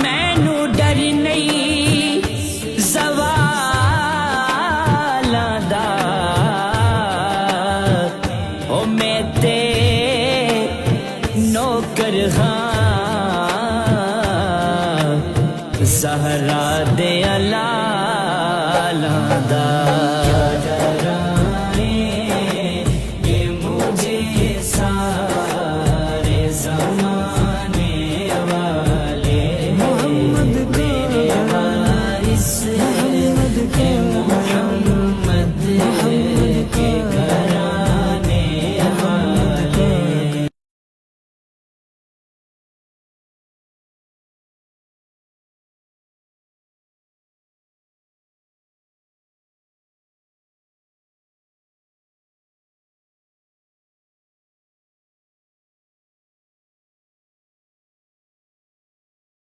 मैनू डर नहीं ज़वालां दा, ओ मैं ते नौकर हाँ ज़हरा दे लालां दा।